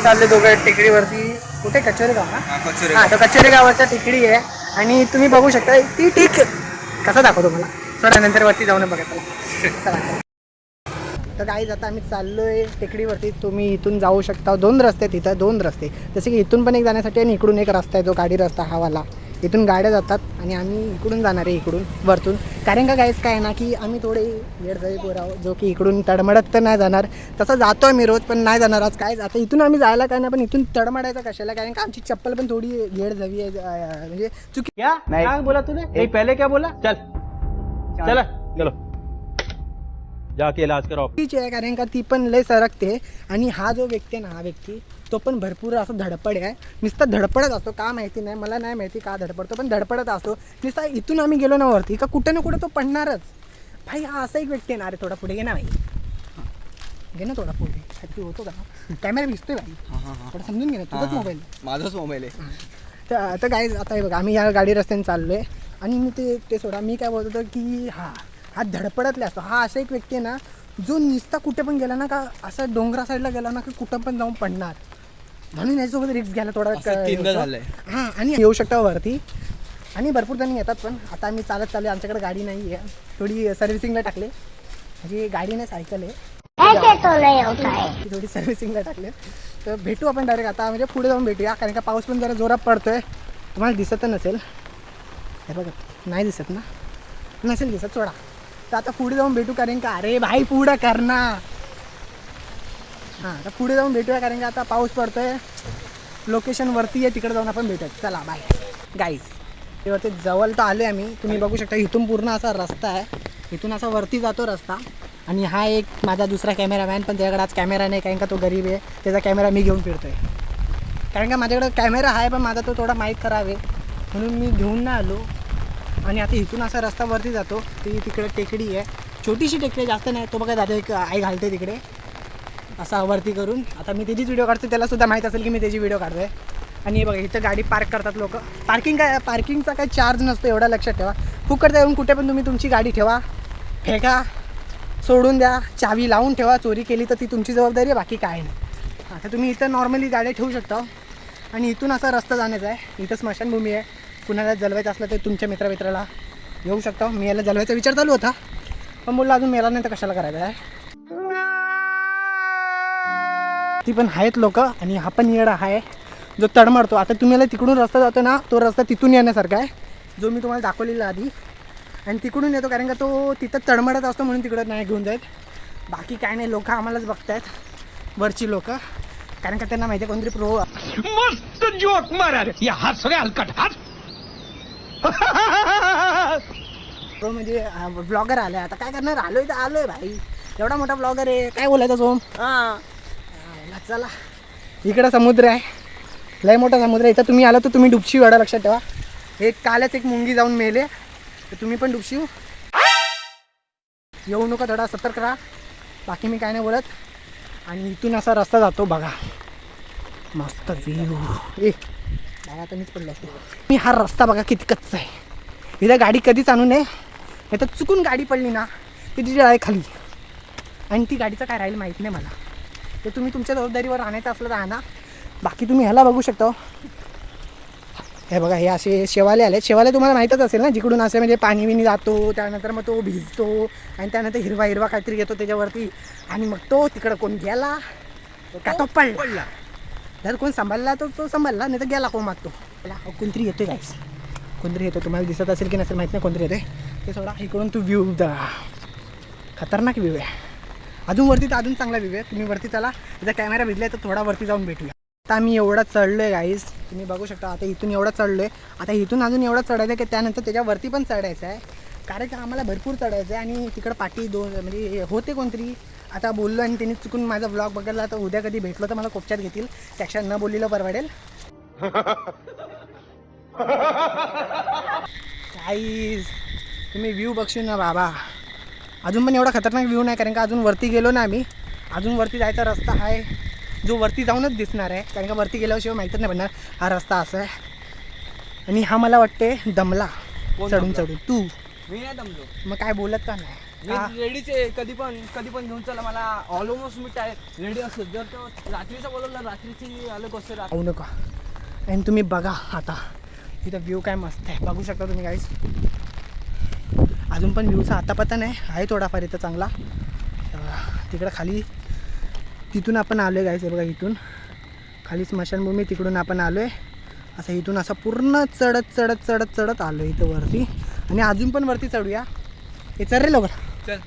चालले दोघं टेकडीवरती. कुठे? कचोरी गाव ना? कचोरी तो कचोरी गावाच्या टेकडी आहे आणि तुम्ही बघू शकता ती टेक कसा दाखवतो मला थोड्या नंतर वरती जाऊन बघा चला. तर गाईज आता आम्ही चाललोय टेकडीवरती. तुम्ही इथून जाऊ शकता. 2 रस्ते आहेत इथं, 2 रस्ते. जसे की इथून पण एक जाण्यासाठी आणि इकडून एक रस्ता आहे, जो गाडी रस्ता हावाला. इथून गाड्या जातात आणि आम्ही इकडून जाणार आहे, इकडून वरतून. कारण का गाईज काय ना की आम्ही थोडे येडजाई पोर आहोत, जो की इकडून तडमडत तर नाही जाणार. तसं जातो मी रोज, पण नाही जाणार आज. काय आता इथून आम्ही जायला काय नाही, पण इथून तडमडायचं कशाला? कारण का आमची चप्पल पण थोडी येडजावी आहे, म्हणजे चुकी. क्या बोला तूने? पहले क्या बोला? चल चला चलो जाके इलाज कराओ. आहे कारण का ती पण लय सरकते. आणि हा जो व्यक्ती आहे ना, हा व्यक्ती तो पण भरपूर असं धडपड आहे. नुसतं धडपडत असतो, का माहिती नाही, मला नाही माहिती का धडपडतो, पण धडपडत असतो नुसता. इथून आम्ही गेलो ना वरती का कुठे ना कुठे तो पडणारच. भाई हा असा एक व्यक्ती आहे ना. अरे थोडा पुढे घे ना भाई, घे ना थोडा पुढे. साठी होतो का? कॅमेरा दिसतोय भाई, थोडं समजून घे ना. तुझाच मोबाईल, माझाच मोबाईल आहे. तर काय आता हे बघा, आम्ही या गाडी रस्त्याने चाललोय आणि मी ते सोडा. मी काय बोलत होतो की हा धडपडतले असतो. हा असा एक व्यक्ती आहे ना, जो नुसता कुठे पण गेला ना का, असं डोंगरा साईडला गेला ना की कुठं पण जाऊन पडणार. म्हणून याच्यासोबत रिक्स घ्यायला थोडा झालंय. हां, आणि येऊ शकता वरती आणि भरपूर जण येतात. पण आता आम्ही चालत चालू, आमच्याकडे गाडी नाही आहे, थोडी सर्व्हिसिंगला टाकले. म्हणजे गाडी नाही, सायकल आहे, थोडी सर्व्हिसिंगला टाकले. तर भेटू आपण डायरेक्ट आता, म्हणजे पुढे जाऊन भेटूया. कारण का पाऊस पण जरा जोरात पडतोय. तुम्हाला दिसत नसेल, हे बघा, नाही दिसत ना, नसेल दिसत, सोडा. तर आता पुढे जाऊन भेटू. कारण का अरे भाई पुढं कर ना. हां, तर पुढे जाऊन भेटूया. कारण का आता पाऊस पडतोय. लोकेशन वरती आहे, तिकडे जाऊन आपण भेटूया. चला बाय गाईज. तेवढते जवळ तर आले आम्ही. तुम्ही बघू शकता इथून पूर्ण असा रस्ता आहे, इथून असा वरती जातो रस्ता. आणि हा एक माझा दुसरा कॅमेरामॅन, पण त्याच्याकडे आज कॅमेरा नाही कारण का तो गरीब आहे. त्याचा कॅमेरा मी घेऊन फिरतोय. कारण का माझ्याकडे कॅमेरा आहे, पण माझा तो थोडा माईक खराब आहे, म्हणून मी घेऊन नाही आलो. आणि आता इथून असा रस्ता वरती जातो. ती तिकडे टेकडी आहे, छोटीशी टेकडी, जास्त नाही. तो बघा दादा एक आई घालते तिकडे असा वरती करून. आता मी त्याचीच व्हिडिओ काढतो, त्याला सुद्धा माहीत असेल की मी त्याची व्हिडिओ काढतोय. आणि हे बघा इथं गाडी पार्क करतात लोक. पार्किंगचा काही चार्ज नसतो, एवढा लक्षात ठेवा. फुकटचा येऊन कुठे पण तुम्ही तुमची गाडी ठेवा, फेका, सोडून द्या, चावी लावून ठेवा. चोरी केली तर ती तुमची जबाबदारी आहे, बाकी काय नाही. आता तुम्ही इथं नॉर्मली गाड्या ठेवू शकता. आणि इथून असा रस्ता जाण्याचा आहे. इथं स्मशानभूमी आहे. कुणाला जलवायचं असलं तर तुमच्या मित्राला येऊ शकता. मी याला जलवायचा विचार चालू होता, पण बोलला अजून मेला नाही तर कशाला करायचं आहे. ती पण आहेत लोक. आणि हा पण येडा आहे जो तडमडतो. आता तुम्हाला तिकडून रस्ता जातो ना, तो रस्ता तिथून येण्यासारखा आहे, जो मी तुम्हाला दाखवलेला आधी. आणि तिकडून येतो कारण का तो तिथं तडमडत असतो, म्हणून तिकडं नाही घेऊन जात. बाकी काय नाही, लोक आम्हालाच बघतायत, वरची लोक. कारण का त्यांना माहिती आहे कोणतरी प्रो मस्त जोक मारा रे, या हात सगळे हलकट हात. प्रो म्हणजे ब्लॉगर आलाय. आता काय करणार, आलोय तर आलोय भाई, एवढा मोठा ब्लॉगर आहे. काय बोलायचं सोम? चला, इकडं समुद्र आहे, लय मोठा समुद्र आहे. इथं तुम्ही आला तर तुम्ही डुबशी वेळा लक्षात ठेवा. कालच एक मुंगी जाऊन मेले, तर तुम्ही पण डुबशी येऊ नका, थोडा सतर्क राहा. बाकी मी काय नाही बोलत. आणि इथून असा रस्ता जातो बघा, मस्त व्ह्यू. बघा आता मीच पडलो असतो. मी हा रस्ता बघा किती कच्चा आहे. इथं गाडी कधीच आणू नये, नाही तर चुकून गाडी पडली ना ती तिची आहे खाली, आणि ती गाडीचं काय राहील माहीत नाही मला. ते तुम्ही तुमच्या जबाबदारीवर आणायचं असलं तर आणा. बाकी तुम्ही ह्याला बघू शकता. हे बघा, हे असे शेवाले आले. शेवाले तुम्हाला माहीतच असेल ना, जिकडून असे म्हणजे पाणी बिणी जातो, त्यानंतर मग तो भिजतो आणि त्यानंतर हिरवा हिरवा काहीतरी येतो त्याच्यावरती. आणि मग तो तिकडं कोण गेला का तो पडला, जर कोण सांभाळला तर तो सांभाळला, नाही तर गेला कोण मागतो. कोणतरी येतोय गाईस, कोणतरी येतो. तुम्हाला दिसत असेल की नसेल माहीत नाही, कोणतरी येते. ते सोडा, इकडून तू व्ह्यू खतरनाक व्ह्यू आहे. अजून वरती तर अजून चांगला व्ह्यू आहे. तुम्ही वरती चला, जर कॅमेरा भिजला तर थोडा वरती जाऊन भेटूया. आता आम्ही एवढा चढलो आहे गाईस, तुम्ही बघू शकता. आता इथून एवढा चढलो आहे, आता इथून अजून एवढा चढायचं आहे की त्यानंतर त्याच्यावरती पण चढायचं आहे. कारण की आम्हाला भरपूर चढायचं आहे. आणि तिकडं पाठी दोन म्हणजे होते कोणतरी, आता बोललो आणि त्यांनी चुकून माझा ब्लॉग बघायला, तर उद्या कधी भेटलो तर मला कोपच्यात घेतील. त्याक्षा न बोललेलं परवडेल. गाईस तुम्ही व्ह्यू बघशील ना बाबा, अजून पण एवढा खतरनाक व्ह्यू नाही. कारण का अजून वरती गेलो ना आम्ही, अजून वरती जायचा रस्ता आहे जो वरती जाऊनच दिसणार आहे. कारण का वरती गेल्याशिवाय माहीतच नाही पडणार हा रस्ता असा आहे. आणि हा मला वाटते दमला चढून. तू मी नाही दमलो, मग काय बोलत का नाही. हा. रेडीच आहे, कधी पण घेऊन चला. मला ऑलमोस्ट मी रेडी असतो. जर तो रात्रीचं बोलवलं, रात्रीची आलं कसं पाहू नका. आणि तुम्ही बघा आता इथं व्ह्यू काय मस्त आहे, बघू शकता तुम्ही गाईस. अजून पण व्ह्यूचा आता पता नाही आहे थोडाफार इथं चांगला. तिकडं खाली तिथून आपण आलो आहे गाईस. हे बघा इथून खाली स्मशानभूमी, तिकडून आपण आलो आहे असं. इथून असं पूर्ण चढत आलो आहे इथं वरती. आणि अजून पण वरती चढूया. हे चल रे लवकर. चल.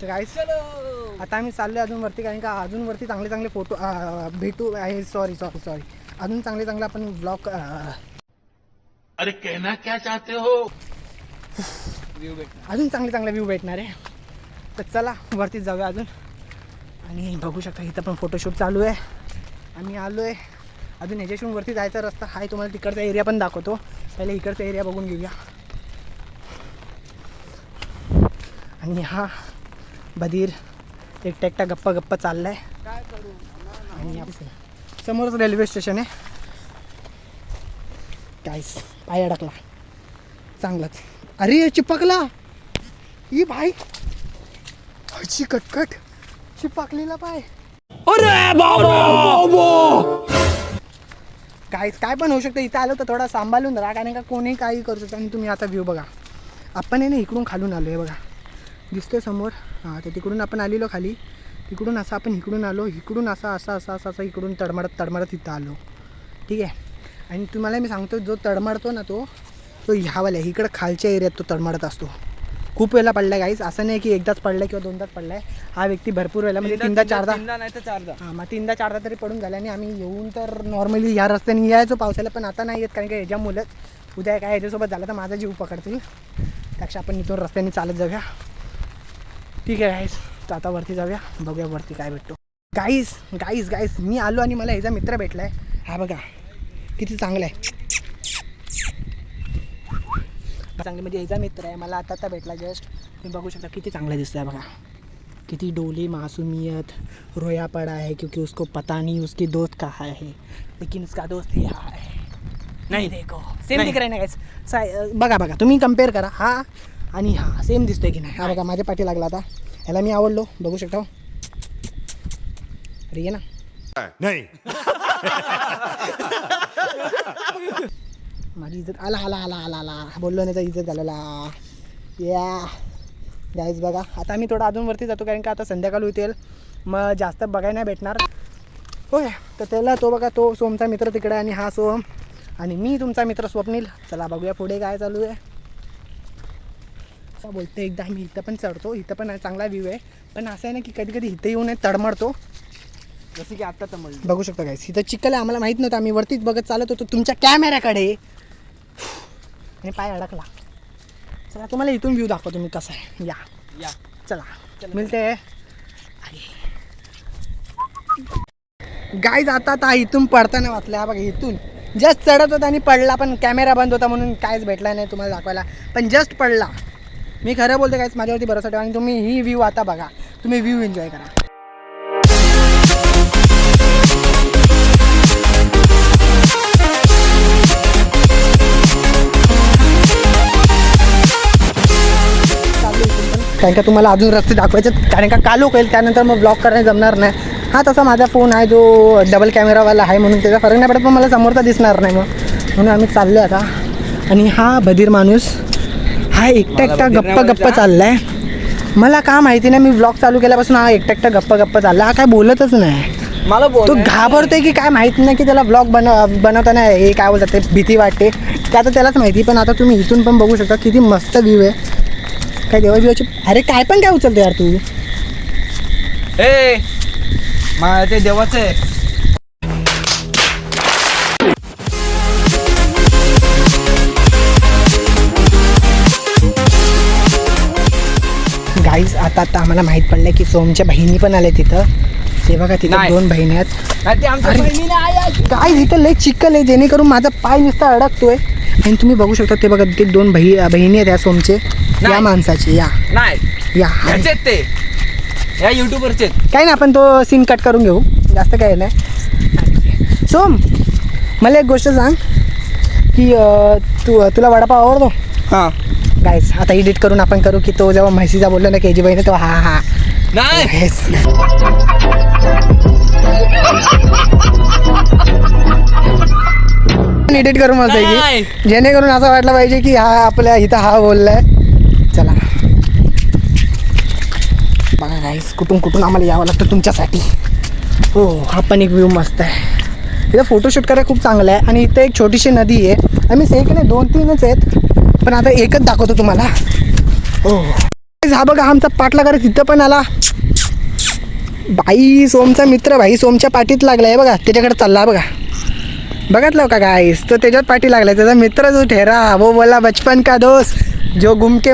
तर गाईस आता आम्ही चाललो अजून वरती, कारण का अजून वरती चांगले चांगले फोटो भेटू आहे. सॉरी अजून चांगले आपण ब्लॉग अरे कहना क्या चाहते हो? व्ह्यू भेटणार. अजून चांगले व्ह्यू भेटणार आहे. तर चला वरतीच जाऊया अजून. आणि बघू शकता इथं पण फोटोशूट चालू आहे. आम्ही आलो आहे अजून. ह्याच्याशी वरती जायचा रस्ता आहे, तुम्हाला तिकडचा एरिया पण दाखवतो. पहिले इकडचा एरिया बघून घेऊया. आणि हा बधीर एकटा गप्पा चाललाय. काय करू? आणि समोरच रेल्वे स्टेशन आहे. काहीच पाय अडकला चांगलाच. अरे चिपकला ही भाई, अशी कटकट चिपकलेला पाय. काय पण होऊ शकतं. इथं आलो तर थोडा सांभाळून राहा, कारण का कोणी काही करू शकतं. आणि तुम्ही आता व्ह्यू बघा. आपण आहे ना इकडून खालून आलो आहे बघा, दिसतोय समोर. हां, तर तिकडून आपण आलेलो खाली, तिकडून असं आपण इकडून आलो, इकडून असं इकडून तडमडत इथं आलो. ठीक आहे. आणि तुम्हाला मी सांगतो, जो तडमडतो ना तो ह्यावाला इकडं खालच्या एरियात तो तडमडत असतो. खूप वेळेला पडलाय गाईस, असं नाही की एकदाच पडलाय किंवा दोनदाच पडलाय. हा व्यक्ती भरपूर वेळेला म्हणजे तीनदा चारदा हां, मग तीनदा चारदा तरी पडून झाला. आणि आम्ही येऊन तर नॉर्मली या रस्त्याने यायचो पावसाला, पण आता नाही येत, कारण का ह्याच्यामुळेच उद्या काय ह्याच्यासोबत झालं तर माझा जीव पकडतील. त्यापेक्षा आपण इथून रस्त्याने चालत जाऊया. ठीक आहे गाईस, तर आता वरती जाऊया, बघूया वरती काय भेटतो. गाईस मी आलो आणि मला ह्याचा मित्र भेटलाय. हा बघा किती चांगला आहे, चांगले म्हणजे ह्याचा मित्र आहे. मला आता भेटला जस्ट. तुम्ही बघू शकता किती चांगला दिसतोय बघा. किती डोली मासूमियत, रोया पड़ा है क्योंकि उसको पता नहीं उसकी दोस्त कहाँ है, लेकिन उसका दोस्त यहाँ है. नाही देखो सेम दिख रहा है ना गाइस. बघा तुम्ही कम्पेअर करा हा आणि हा, सेम दिसतोय की नाही. हा बघा माझ्या पाठी लागला आता. ह्याला मी आवडलो, बघू शकता. अरे ये ना नहीं. माझी इज्जत आला बोललो नाही तर इज्जत घालवला. या गाईज बघा, आता मी थोडं अजून वरती जातो, कारण का आता संध्याकाळ होतील, मग जास्त बघायला नाही भेटणार. होय, तर त्याला तो बघा, तो सोमचा मित्र तिकडे, आणि हा सोम, आणि मी तुमचा मित्र स्वप्नील. चला बघूया पुढे काय चालू आहे. बोलतो एकदा मी इथं पण चढतो, इथं पण चांगला व्ह्यू आहे. पण असं आहे ना की कधी कधी इथं येऊन तडमडतो, जसं की आता तमळलं. बघू शकता गाईस. इथं चिखल आहे, आम्हाला माहीत नव्हतं. आम्ही वरतीच बघत चालत होतो तुमच्या कॅमेऱ्याकडे, आणि पाय अडकला. चला तुम्हाला इथून व्ह्यू दाखवतो मी कसा आहे. या चला मिळते. गाईज आता इथून पडताना वाचलं. हा बघा, इथून जस्ट चढत होता आणि पडला, पण कॅमेरा बंद होता म्हणून कायच भेटला नाही तुम्हाला दाखवायला, पण जस्ट पडला. मी खरं बोलते गाईज, माझ्यावरती भरोसा ठेवा आणि तुम्ही ही व्ह्यू आता बघा, तुम्ही व्ह्यू एन्जॉय करा. कारण का तुम्हाला अजून रस्ते दाखवायचे, कारण का कालो होईल, त्यानंतर मग ब्लॉग करायला जमणार नाही. हा तसा माझा फोन आहे जो डबल कॅमेरावाला आहे, म्हणून त्याचा फरक नाही पडत, पण मला समोरचा दिसणार नाही, म्हणून आम्ही चाललो आता. आणि हा बधीर माणूस हा एकटा गप्पा चाललाय. मला का माहिती नाही, मी ब्लॉग चालू केल्यापासून हा एकटा गप्पा चालला. हा काय बोलतच नाही, मला तो घाबरतोय की काय माहित नाही, की त्याला ब्लॉग बनवताना हे काय बोलतात ते भीती वाटते, ते आता त्यालाच माहिती. पण आता तुम्ही इथून पण बघू शकता किती मस्त व्ह्यू आहे. काय देवाची, अरे काय पण काय उचलतो यार तू. ते देवाचं आहे. गाईज आता आम्हाला माहित पडलं की सोमच्या बहिणी पण आल्या तिथं. ते बघा तिथं नाही. 2 बहिणी आहेत. नाही, ते आमच्या बहिणीने आहे. गाईज इथं लय चिखल आहे, जेणेकरून माझा पाय नुसता अडकतोय. आणि तुम्ही बघू शकता ते बघा, ते 2 बहिणी आहेत या सोमचे, या नाही. माणसाचे, नाही या ह्याचेत ते, या युट्यूबरचे. काय ना, आपण तो सीन कट करून घेऊ, जास्त काय नाही. सोम, मला एक गोष्ट सांग की तुला वडापाव आवडतो? हां. गाईस आता एडिट करून आपण करू की तो जेव्हा म्हशीचा बोललो ना केजी बहिणी तेव्हा हा हा नाही Yes. एडिट करू मस्त आहे नाही. की जेणेकरून असं वाटलं पाहिजे की हा आपल्या इथं हा बोललाय. चला बघा गाईस कुठून कुठून आम्हाला यावं लागतं तुमच्यासाठी. हो हा पण एक व्ह्यू मस्त आहे. इथं फोटोशूट करायला खूप चांगलं आहे आणि इथं एक छोटीशी नदी आहे. आम्ही एक नाही 2-3च आहेत पण आता एकच दाखवतो तुम्हाला. हो हा बघा आमचा पाठला करत तिथं पण आला. भाई सोमचा मित्र भाई सोमच्या पाठीत लागलाय बघा त्याच्याकडे चालला बघा. बघितलं का गाईस तो त्याच्यात पाठी लागलाय. त्याचा मित्र जो ठहरा वो बोला बचपन का दोस्त जो घुमके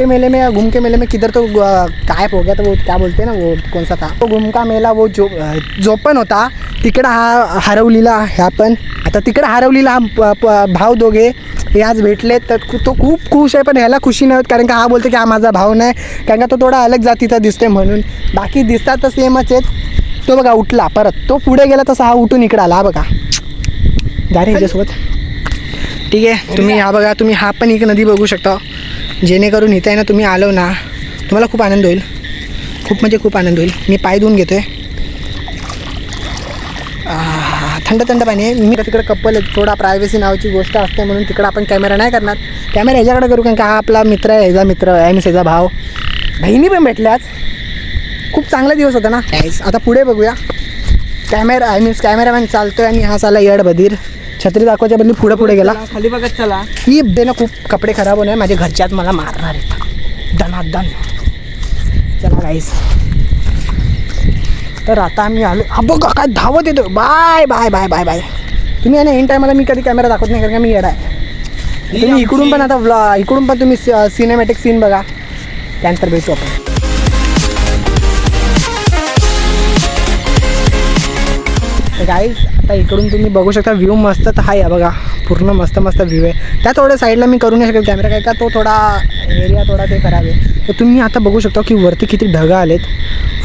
मेले में किधर तो गायब हो गया तो वो क्या बोलते ना वो कौन सा था तो घुमका मेला वो जो पण होता तिकडं हा हरवलीला ह्या पण आता तिकडं हरवलीला हा भाव दोघे हे आज भेटले तर तो खूप खुश आहे. पण ह्याला खुशी नाही होत कारण का हा बोलते की हा माझा भाव नाही कारण का तो थोडा अलग जातीचा दिसतोय म्हणून. बाकी दिसतात तर सेमच आहेत. तो बघा उठला परत तो पुढे गेला तसा हा उठून इकडं आला बघा जा रे ह्याच्यासोबत. ठीक आहे तुम्ही हा बघा तुम्ही हा पण एक नदी बघू शकता. जेणेकरून इथे आहे ना तुम्ही आलो ना तुम्हाला खूप आनंद होईल. खूप म्हणजे खूप आनंद होईल. मी पाय धुवून घेतोय. थंड थंड पाणी आहे. मी तिकडे कपल आहे थोडा प्रायव्हसी नावाची गोष्ट असते म्हणून तिकडं आपण कॅमेरा नाही करणार. कॅमेरा ह्याच्याकडे करू कारण का हा आपला मित्र आहे ह्याचा मित्र आहे मीन्स ह्याचा भाव. बहिणी पण भेटल्याच खूप चांगला दिवस होता ना. आता पुढे बघूया. कॅमेरामॅन चालतोय आणि हा चालला येड बधीर. छत्री दाखवायच्या बदली पुढे गेला. खाली बघत चला. ही दे ना खूप कपडे खराब होणार माझे घरचे आज मला मारणार आहेत दनादन. चला गाईस तर आता आम्ही आलो. हा बघा काय धावत येतो. Bye bye bye bye bye. तुम्ही आहे ना इन टायमाला मी कधी कॅमेरा दाखवत नाही कारण का मी येडा आहे. तुम्ही इकडून पण आता इकडून पण तुम्ही सिनेमॅटिक सीन बघा त्यानंतर भेटू आपण. गाईज आता इकडून तुम्ही बघू शकता व्ह्यू मस्त तर आहे बघा पूर्ण मस्त मस्त व्ह्यू आहे. त्या थोड्या साईडला मी करू नाही शकत कॅमेरा काय का तो थोडा एरिया थोडा ते खराब आहे. तर तुम्ही आता बघू शकता की वरती किती ढगं आलेत.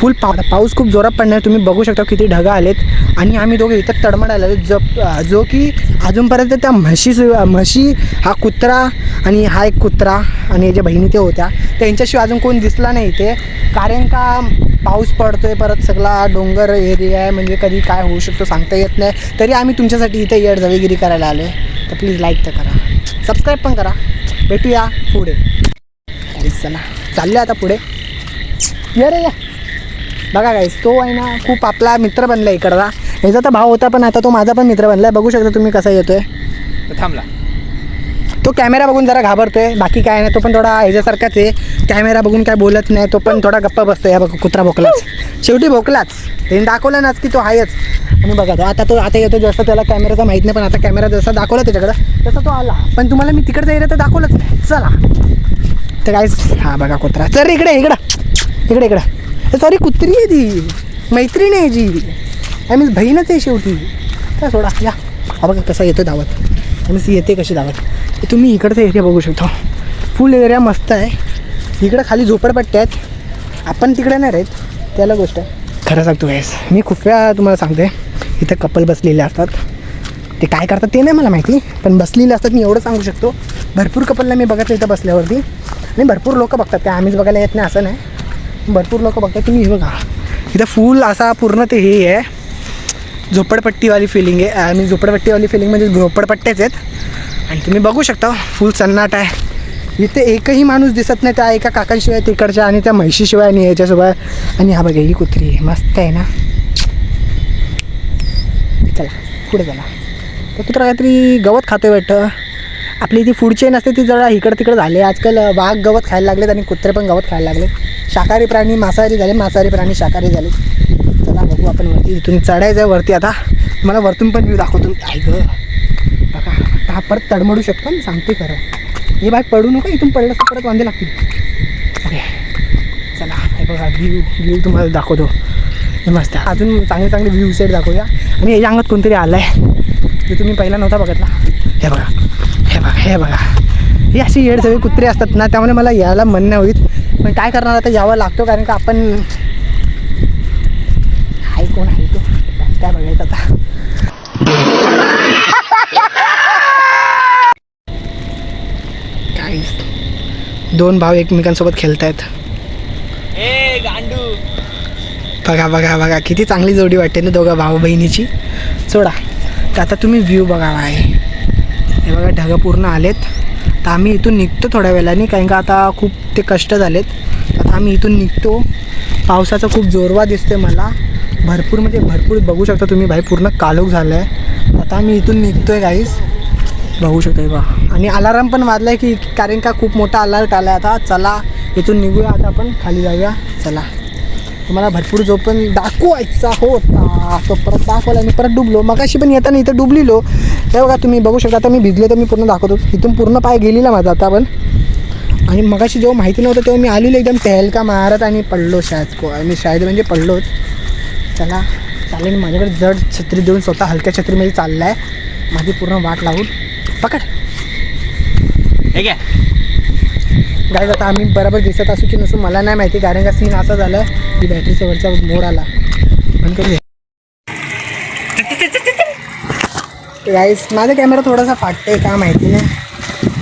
फुल पाऊस खूप जोरात पडणार. तुम्ही बघू शकता किती ढगं आलेत आणि आम्ही दोघे इथं तडमडायला आलो जो की अजूनपर्यंत त्या म्हशी हा कुत्रा आणि हा एक कुत्रा आणि याच्या बहिणी ते होत्या त्यांच्याशिवाय अजून कोण दिसला नाही इथे. कारण का पाऊस पडतोय परत सगळा डोंगर एरिया आहे म्हणजे कधी काय होऊ शकतो सांगता येत नाही. तरी आम्ही तुमच्यासाठी इथे येड जवेगिरी करायला आलो आहे. तर प्लीज लाईक तर करा सबस्क्राईब पण करा. भेटूया पुढे. चला चालले आता पुढे. ये रे या बघा गाईस तो आहे ना खूप आपला मित्र बनला इकडचा. ह्याचा तर भाव होता पण आता तो माझा पण मित्र बनला. बघू शकता तुम्ही कसा येतोय. थांबला तो कॅमेरा बघून जरा घाबरतोय बाकी काय नाही. तो पण थोडा ह्याच्यासारखाच आहे. कॅमेरा बघून काय बोलत नाही. तो पण थोडा गप्पा बसतोय. बघा कुत्रा भोकलाच शेवटी भोकलाच. त्यांनी दाखवलं नाच की तो आहेच. आणि बघा तो आता येतो जसं त्याला कॅमेराचा माहीत नाही पण आता कॅमेरा जसा दाखवला त्याच्याकडं तसा तो आला. पण तुम्हाला मी तिकडचा एरिया तर दाखवलंच नाही. चला तर काहीच हा बघा कुत्रा. तर इकडं सॉरी कुत्री आहे ती मैत्रीण आहे जी आय मीन्स बहीणच आहे शेवटी. तर सोडा या हा बघा कसा येतो धावत मीन्स येते कशी धावत. तुम्ही इकडचा एरिया बघू शकता. फुल एरिया मस्त आहे. इकडं खाली झोपडपट्ट्या आहेत. आपण तिकडे नाही राहत त्याला गोष्ट आहे. खरं सांगतो गाईस मी खूप वेळा तुम्हाला सांगते इथं कपल बसलेले असतात. ते काय करतात ते नाही मला माहिती पण बसलेले असतात. मी एवढं सांगू शकतो भरपूर कपलला मी बघितलं इथं बसल्यावरती आणि भरपूर लोक बघतात. ते आम्हीच बघायला येत नाही असं नाही. भरपूर लोक बघतात. तुम्ही बघा इथं फुल असा पूर्ण ते हे आहे झोपडपट्टीवाली फिलिंग आहे. आणि झोपडपट्टीवाली फिलिंग म्हणजे झोपडपट्ट्याच आहेत आणि तुम्ही बघू शकता फुल सन्नाट आहे. इथे एकही माणूस दिसत नाही त्या एका काकांशिवाय तिकडच्या आणि त्या म्हशीशिवाय आणि याच्याशिवाय. आणि हा बघा ही कुत्री आहे मस्त आहे ना. चला पुढे चला. तर कुत्रा काहीतरी गवत खातोय वाटतं. आपली ती फूड चेन असते ती जरा इकडं तिकडं झाले. आजकाल वाघ गवत खायला लागलेत आणि कुत्रे पण गवत खायला लागले. शाकाहारी प्राणी मांसाहारी झाले मांसाहारी प्राणी शाकाहारी झाले. चला बघू आपण वरती. इथून चढायचं आहे वरती. आता मला वरतून पण व्ह्यू दाखवतो. काय गं बघा आता हा परत तडमडू शकतो मी सांगते खरं. हे बाय पडू नका इथून पडलं तर परत वांदे लागतील. ओके चला हे बघा व्ह्यू तुम्हाला दाखवतो. हे मस्त अजून चांगले व्ह्यू सेट दाखवूया. आणि याच्या अंगात कोणतरी आलं आहे जे तुम्ही पहिला नव्हता बघितला. हे बघा ही अशी येड सगळे कुत्रे असतात ना त्यामुळे मला यायला मन नाही होईल पण काय करणार आता यावं लागतो कारण का आपण हाय कोण आहे तो काय बघायचं आता. दोन भाव एकमेकांसोबत खेळतायत. ए गांडू. बघा बघा बघा किती चांगली जोडी वाटते ना दोघा भाऊ बहिणीची. सोडा तर आता तुम्ही व्ह्यू बघा बाय. हे बघा ढगं पूर्ण आलेत. तर आम्ही इथून निघतो थोड्या वेळाने, कारण का आता खूप ते कष्ट झालेत. आता आम्ही इथून निघतो. पावसाचा खूप जोरवा दिसतोय मला, भरपूर म्हणजे भरपूर बघू शकता तुम्ही भाई, पूर्ण काळोख झालं आहे. आता आम्ही इथून निघतोय गाईस, बघू शकतोय बा. आणि अलाराम पण वाजला आहे की, कारण का खूप मोठा अलर्ट आला आहे आता. चला इथून निघूया आता, आपण खाली जाऊया. चला तुम्हाला भरपूर जो पण दाखवायचा होता तो परत दाखवला आणि परत डुबलो. मगाशी पण येताना इथं डुबलेलो. हे बघा तुम्ही बघू शकता. आता मी भिजलो तर मी पूर्ण दाखवतो. इथून पूर्ण पाय गेलेला माझा आता पण. आणि मगाशी जेव्हा माहिती नव्हतं तेव्हा मी आलेलो एकदम टहलका मारत आणि पडलो शाळेत म्हणजे पडलोच. चला चालेल. माझ्याकडे जड छत्री देऊन स्वतः हलक्या छत्रीमध्ये चालला आहे, माझी पूर्ण वाट लावून. पकड हे घ्या. गाईज आता आम्ही बरोबर दिसत असू की नसू मला नाही माहिती, कारण का सीन असा झाला आहे की बॅटरीच्या वरचा मोड आला. पण कधी गाईज माझा कॅमेरा थोडासा फाटतोय का माहिती नाही.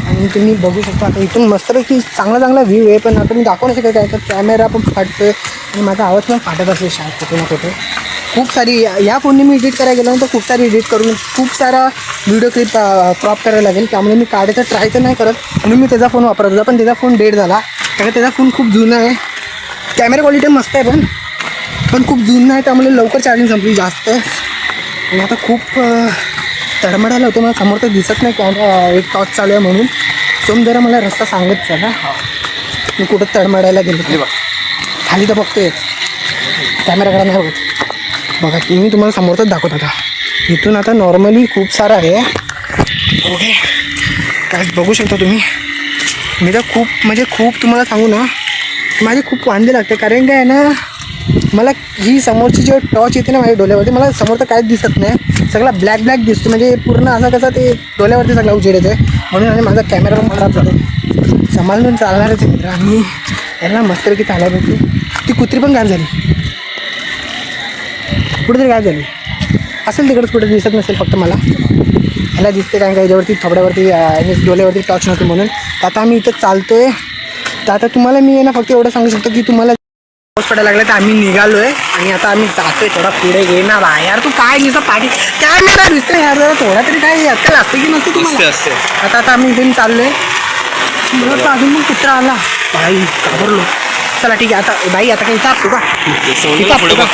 आणि तुम्ही बघू शकता आता इथून मस्तपैकी चांगला व्ह्यू आहे, पण आता मी दाखवू नाही शकत काय तर कॅमेरा पण फाटतोय आणि माझा आवाज पण फाटत असेल शाळेत कुठे ना कुठे. खूप सारी या फोनने मी एडिट करायला गेलो तर खूप सारी एडिट करून खूप सारा व्हिडिओ क्लिप क्रॉप करायला लागेल. त्यामुळे मी काढायचा ट्राय तर नाही करत, म्हणून मी त्याचा फोन वापरत होता. पण त्याचा फोन डेड झाला, कारण त्याचा फोन खूप जुना आहे. कॅमेरा क्वालिटी मस्त आहे पण खूप जुना आहे, त्यामुळे लवकर चार्जिंग संपली जास्त. आणि आता खूप तडमडायला होतं. मला समोर तर दिसत नाही कॅमेरा, एक टॉर्च चालू आहे म्हणून. सोम जरा मला रस्ता सांगत चला, मी कुठं तडमडायला गेलो. खाली तर बघतोय, कॅमेराकडे नाही बघत. बघा की मी तुम्हाला समोरच दाखवत होता. इथून आता नॉर्मली खूप सारं आहे. ओके काय बघू शकता तुम्ही. मी तर खूप तुम्हाला सांगू ना, माझे खूप वांदे लागते. कारण काय आहे ना, मला ही समोरची जेव्हा टॉर्च येते ना माझ्या डोळ्यावरती, मला समोर तर काहीच दिसत नाही, सगळा ब्लॅक दिसतो. म्हणजे पूर्ण असा कसा ते डोळ्यावरती सगळा उजेड येतो आहे. म्हणून आणि माझा कॅमेरा पण खराब झाला. सांभाळून चालणारच आहे मित्र. आणि यांना मस्तपैकी चालायला भेटतो. ती कुत्री पण गायब झाली, कुठेतरी गायब झाली असेल तिकडेच, कुठे दिसत नसेल फक्त मला. ह्याला दिसते कारण का याच्यावरती थोड्यावरती आणि डोळ्यावरती टॉर्च नव्हती म्हणून. तर आता आम्ही इथं चालतो आहे. तर आता तुम्हाला मी आहे ना फक्त एवढं सांगू शकतो की तुम्हाला पाऊस पडायला लागला तर आम्ही निघालो आहे. आणि आता आम्ही जातोय थोडा पुढे. ये ना बा यार, तू काय दिसत पाठी कॅमेरा दिसतोय यार, जरा थोडा तरी काय अक्कल असते की नसते तुम्हाला. आता आम्ही इथून चाललो आहे. बरं अजून पण कुत्रा आला बाई, घाबरलो. चला ठीक आहे आता बाई, आता काही इथं आपतो का, इथं आपतो का.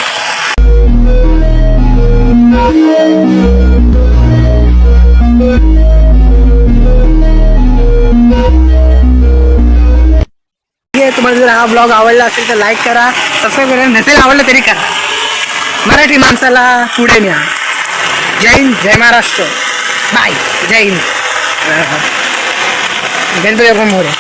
तुम्हाला जर हा ब्लॉग आवडला असेल तर लाईक करा, सबस्क्राईब करा. नसेल आवडलं तरी करा. मराठी माणसाला पुढे न्या. जय हिंद, जय महाराष्ट्र, बाय, जय हिंद. गणपती बाप्पा मोरया.